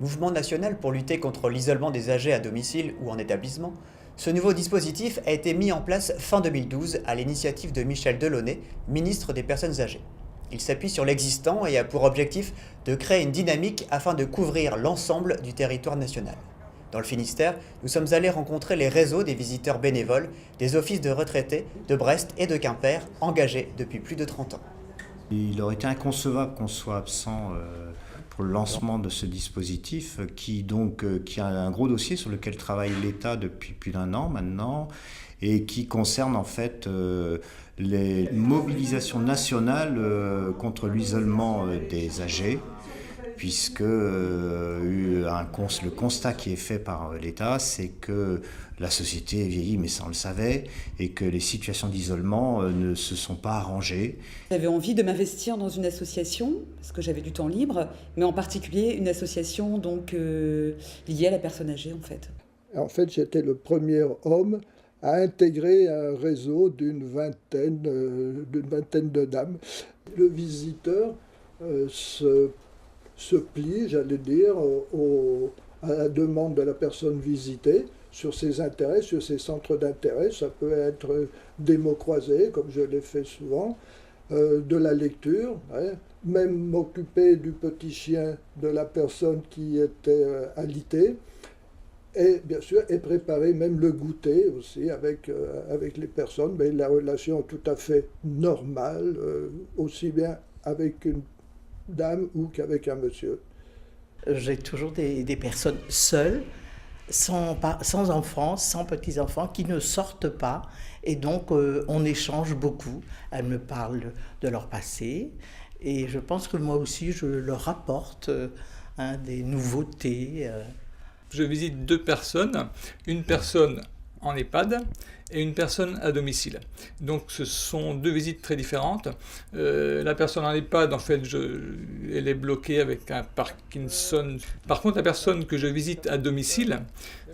Mouvement national pour lutter contre l'isolement des âgés à domicile ou en établissement, ce nouveau dispositif a été mis en place fin 2012 à l'initiative de Michel Delaunay, ministre des Personnes âgées. Il s'appuie sur l'existant et a pour objectif de créer une dynamique afin de couvrir l'ensemble du territoire national. Dans le Finistère, nous sommes allés rencontrer les réseaux des visiteurs bénévoles des offices de retraités de Brest et de Quimper, engagés depuis plus de 30 ans. Il aurait été inconcevable qu'on soit absent pour le lancement de ce dispositif qui a un gros dossier sur lequel travaille l'État depuis plus d'un an maintenant et qui concerne en fait les mobilisations nationales contre l'isolement des âgés, puisque le constat qui est fait par l'État, c'est que la société vieillit, mais ça on le savait, et que les situations d'isolement ne se sont pas arrangées. J'avais envie de m'investir dans une association, parce que j'avais du temps libre, mais en particulier une association liée à la personne âgée en fait. En fait, j'étais le premier homme à intégrer un réseau d'une vingtaine de dames. Le visiteur se plie, j'allais dire, à la demande de la personne visitée sur ses intérêts, sur ses centres d'intérêt. Ça peut être des mots croisés, comme je l'ai fait souvent, de la lecture, hein, même m'occuper du petit chien de la personne qui était alitée, et bien sûr, et préparer même le goûter aussi avec les personnes, mais la relation tout à fait normale, aussi bien avec une dame ou qu'avec un monsieur. J'ai toujours des personnes seules, sans enfants, sans petits-enfants, qui ne sortent pas. Et donc, on échange beaucoup. Elles me parlent de leur passé. Et je pense que moi aussi, je leur apporte des nouveautés. Je visite deux personnes, une personne en EHPAD et une personne à domicile. Donc ce sont deux visites très différentes. La personne en EHPAD, en fait, elle est bloquée avec un Parkinson. Par contre, la personne que je visite à domicile,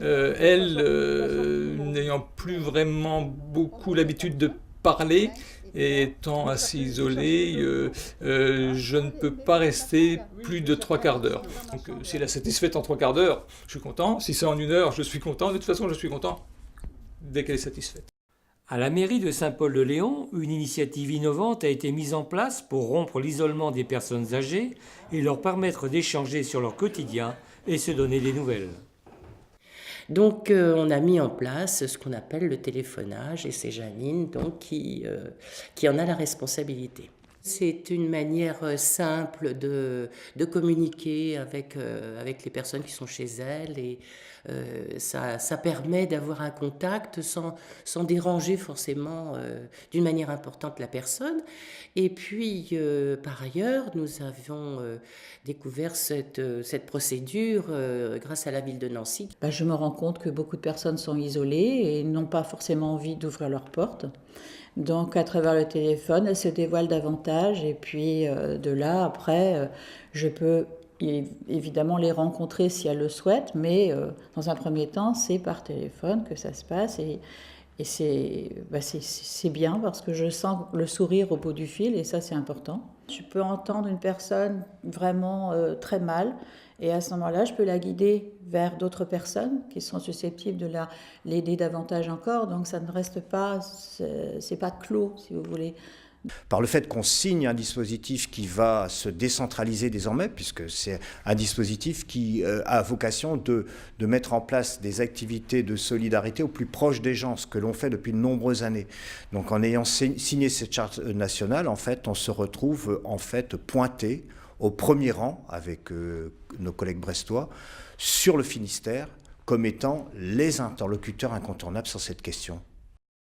n'ayant plus vraiment beaucoup l'habitude de parler, et étant assez isolée, je ne peux pas rester plus de 3/4 d'heure. Donc si elle est satisfaite en 3/4 d'heure, je suis content. Si c'est en 1 heure, je suis content. De toute façon, je suis content dès qu'elle est satisfaite. À la mairie de Saint-Paul-de-Léon, une initiative innovante a été mise en place pour rompre l'isolement des personnes âgées et leur permettre d'échanger sur leur quotidien et se donner des nouvelles. Donc on a mis en place ce qu'on appelle le téléphonage et c'est Janine qui en a la responsabilité. C'est une manière simple de communiquer avec les personnes qui sont chez elles et ça permet d'avoir un contact sans déranger forcément d'une manière importante la personne. Et puis par ailleurs, nous avons découvert cette procédure grâce à la ville de Nancy. Je me rends compte que beaucoup de personnes sont isolées et n'ont pas forcément envie d'ouvrir leurs portes. Donc à travers le téléphone, elles se dévoilent davantage et puis de là, après, je peux évidemment les rencontrer si elles le souhaitent, mais dans un premier temps, c'est par téléphone que ça se passe et c'est bien parce que je sens le sourire au bout du fil et ça c'est important. Je peux entendre une personne vraiment très mal et à ce moment-là, je peux la guider vers d'autres personnes qui sont susceptibles de l'aider davantage encore. Donc ça ne reste pas, c'est pas clos si vous voulez. Par le fait qu'on signe un dispositif qui va se décentraliser désormais, puisque c'est un dispositif qui a vocation de mettre en place des activités de solidarité au plus proche des gens, ce que l'on fait depuis de nombreuses années. Donc en ayant signé cette charte nationale, en fait, on se retrouve en fait pointé au premier rang avec nos collègues brestois sur le Finistère comme étant les interlocuteurs incontournables sur cette question.